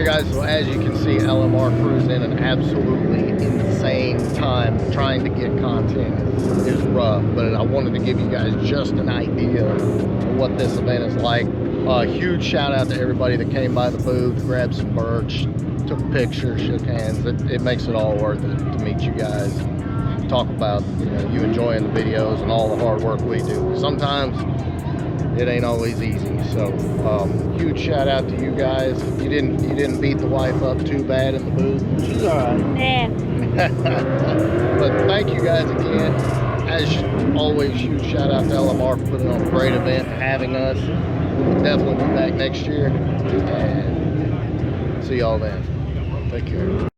Alright guys, so as you can see, LMR crew's in an absolutely insane time trying to get content. It's rough, but I wanted to give you guys just an idea of what this event is like. Huge shout out to everybody that came by the booth, grabbed some merch, took pictures, shook hands. It makes it all worth it to meet you guys, talk about you enjoying the videos and all the hard work we do. Sometimes it ain't always easy. So huge shout out to you guys. You didn't beat the wife up too bad in the booth. She's all right. Yeah. But thank you guys again. As always, huge shout out to LMR for putting on a great event and having us. We'll definitely be back next year, and see y'all then. Take care.